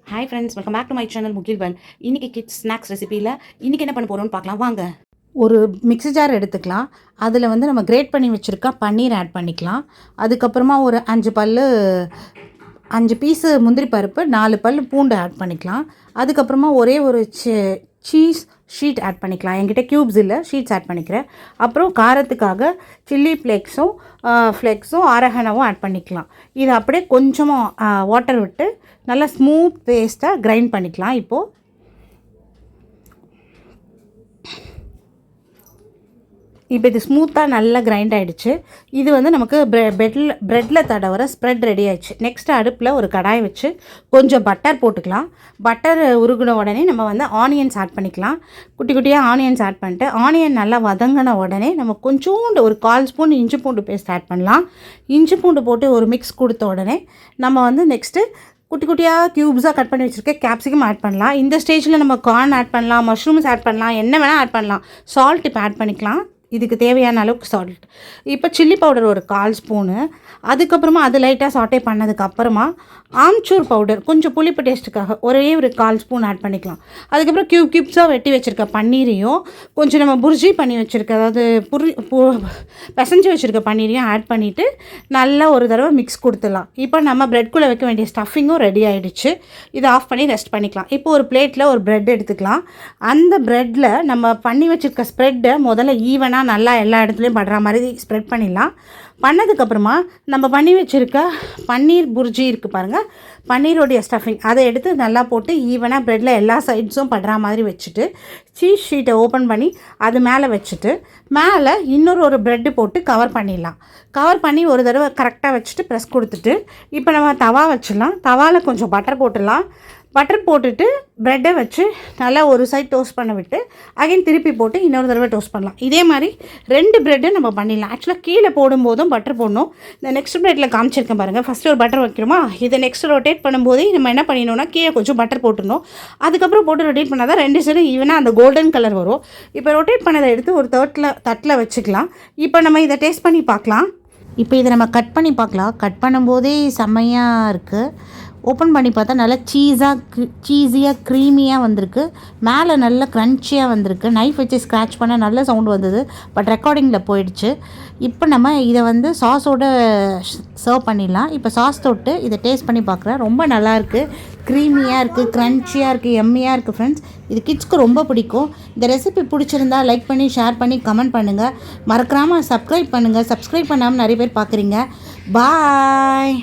Hi friends, welcome back to my channel Mugil fun. இன்றைக்கி kids snacks ரெசிபியில் இன்றைக்கி என்ன பண்ண போகிறோம்னு பார்க்கலாம் வாங்க. ஒரு மிக்ஸி ஜார் எடுத்துக்கலாம். அதில் வந்து நம்ம கிரேட் பண்ணி வச்சுருக்க பன்னீர் ஆட் பண்ணிக்கலாம். அதுக்கப்புறமா ஒரு 5 பீஸு முந்திரி பருப்பு, 4 பல் பூண்டு ஆட் பண்ணிக்கலாம். அதுக்கப்புறமா ஒரே ஒரு சீஸ் ஷீட் ஆட் பண்ணிக்கலாம். என்கிட்ட க்யூப்ஸ் இல்லை, ஷீட்ஸ் ஆட் பண்ணிக்கிறேன். அப்புறம் காரத்துக்காக சில்லி ஃப்ளேக்ஸும் ஆரகனாவும் ஆட் பண்ணிக்கலாம். இது அப்படியே கொஞ்சமாக வாட்டர் விட்டு நல்லா ஸ்மூத் பேஸ்ட்டாக கிரைண்ட் பண்ணிக்கலாம். இப்போது இது ஸ்மூத்தாக நல்லா கிரைண்ட் ஆகிடுச்சு. இது வந்து நமக்கு ப்ரெட்டில் தடவர ஸ்ப்ரெட் ரெடி ஆகிடுச்சு. நெக்ஸ்ட்டு அடுப்பில் ஒரு கடாய் வச்சு கொஞ்சம் பட்டர் போட்டுக்கலாம். பட்டர் உருகின உடனே நம்ம வந்து ஆனியன்ஸ் ஆட் பண்ணிக்கலாம். குட்டி குட்டியாக ஆனியன்ஸ் ஆட் பண்ணிட்டு ஆனியன் நல்லா வதங்கின உடனே நம்ம கொஞ்சோண்டு ஒரு 1/4 ஸ்பூன் இஞ்சி பூண்டு பேஸ்ட் ஆட் பண்ணலாம். இஞ்சி பூண்டு போட்டு ஒரு மிக்ஸ் கொடுத்த உடனே நம்ம வந்து நெக்ஸ்ட்டு குட்டி குட்டியாக க்யூப்ஸாக கட் பண்ணி வச்சுருக்க கேப்சிகம் ஆட் பண்ணலாம். இந்த ஸ்டேஜில் நம்ம கார்ன் ஆட் பண்ணலாம், மஷ்ரூம்ஸ் ஆட் பண்ணலாம், என்ன வேணால் ஆட் பண்ணலாம். சால்ட் இப்போ ஆட் பண்ணிக்கலாம். இதுக்கு தேவையான அளவுக்கு சால்ட். இப்போ சில்லி பவுடர் ஒரு 1/4 ஸ்பூனு. அதுக்கப்புறமா அது லைட்டாக சாட்டே பண்ணதுக்கப்புறமா ஆம்ச்சூர் பவுடர் கொஞ்சம் புளிப்பு டேஸ்ட்டுக்காக ஒரே ஒரு 1/4 ஸ்பூன் ஆட் பண்ணிக்கலாம். அதுக்கப்புறம் க்யூப்ஸாக வெட்டி வச்சுருக்க பன்னீரையும் கொஞ்சம் நம்ம புர்ஜி பண்ணி வச்சுருக்க, அதாவது பிசைஞ்சு வச்சுருக்க பன்னீரையும் ஆட் பண்ணிவிட்டு நல்லா ஒரு தடவை மிக்ஸ் கொடுத்துடலாம். இப்போ நம்ம ப்ரெட்குள்ளே வைக்க வேண்டிய ஸ்டஃபிங்கும் ரெடி ஆகிடுச்சு. இதை ஆஃப் பண்ணி ரெஸ்ட் பண்ணிக்கலாம். இப்போ ஒரு பிளேட்டில் ஒரு ப்ரெட் எடுத்துக்கலாம். அந்த ப்ரெட்டில் நம்ம பண்ணி வச்சுருக்க ஸ்ப்ரெட்டை முதல்ல ஈவனாக நல்லா எல்லா இடத்துலையும் படுற மாதிரி ஸ்ப்ரெட் பண்ணிடலாம். பண்ணதுக்கப்புறமா நம்ம பண்ணி வச்சுருக்க பன்னீர் புர்ஜி இருக்குது பாருங்கள், பன்னீரோடைய ஸ்டஃபிங் அதை எடுத்து நல்லா போட்டு ஈவனாக ப்ரெட்டில் எல்லா சைட்ஸும் படுற மாதிரி வச்சுட்டு சீஸ் ஷீட்டை ஓப்பன் பண்ணி அது மேலே வச்சுட்டு மேலே இன்னொரு ப்ரெட்டு போட்டு கவர் பண்ணிடலாம். கவர் பண்ணி ஒரு தடவை கரெக்டாக வச்சுட்டு ப்ரெஸ் கொடுத்துட்டு இப்போ நம்ம தவா வச்சிடலாம். தவாவில் கொஞ்சம் பட்டர் போட்டுடலாம். பட்டர் போட்டுட்டு ப்ரெட்டை வச்சு நல்லா ஒரு சைட் டோஸ்ட் பண்ண விட்டு அகைன் திருப்பி போட்டு இன்னொரு தடவை டோஸ்ட் பண்ணலாம். இதே மாதிரி 2 ப்ரெட்டு நம்ம பண்ணிடலாம். ஆக்சுவலாக கீழே போடும்போதும் பட்டர் போடணும். இந்த நெக்ஸ்ட் ப்ரெட்டில் காமிச்சிருக்கேன் பாருங்கள். ஃபஸ்ட்டு ஒரு பட்டர் வைக்கிறோமா, இதை நெக்ஸ்ட் ரொட்டேட் பண்ணும்போதே நம்ம என்ன பண்ணிடணும்னா கீழே கொஞ்சம் பட்டர் போட்டுடணும். அதுக்கப்புறம் போட்டு ரொட்டேட் பண்ணால் தான் 2 சைடும் ஈவனாக அந்த கோல்டன் கலர் வரும். இப்போ ரொட்டேட் பண்ணதை எடுத்து ஒரு தட்டில் வச்சுக்கலாம். இப்போ நம்ம இதை டேஸ்ட் பண்ணி பார்க்கலாம். இப்போ இதை நம்ம கட் பண்ணி பார்க்கலாம். கட் பண்ணும்போதே செம்மையாக இருக்குது. ஓப்பன் பண்ணி பார்த்தா நல்லா சீஸியாக க்ரீமியாக வந்திருக்கு. மேலே நல்லா க்ரன்ச்சியாக வந்திருக்கு. நைஃப் வச்சு ஸ்க்ராட்ச் பண்ண நல்ல சவுண்டு வந்தது, பட் ரெக்கார்டிங்கில் போயிடுச்சு. இப்போ நம்ம இதை வந்து சாஸோடு சர்வ் பண்ணிடலாம். இப்போ சாஸ் தொட்டு இதை டேஸ்ட் பண்ணி பார்க்குறேன். ரொம்ப நல்லாயிருக்கு, க்ரீமியாக இருக்குது, க்ரன்ச்சியாக இருக்குது, எம்மியாக இருக்குது ஃப்ரெண்ட்ஸ். இது கிட்ஸ்க்கு ரொம்ப பிடிக்கும். இந்த ரெசிபி பிடிச்சிருந்தா லைக் பண்ணி, ஷேர் பண்ணி, கமெண்ட் பண்ணுங்கள். மறக்காமல் சப்ஸ்கிரைப் பண்ணுங்கள். சப்ஸ்கிரைப் பண்ணாமல் நிறைய பேர் பார்க்குறீங்க. பாய்.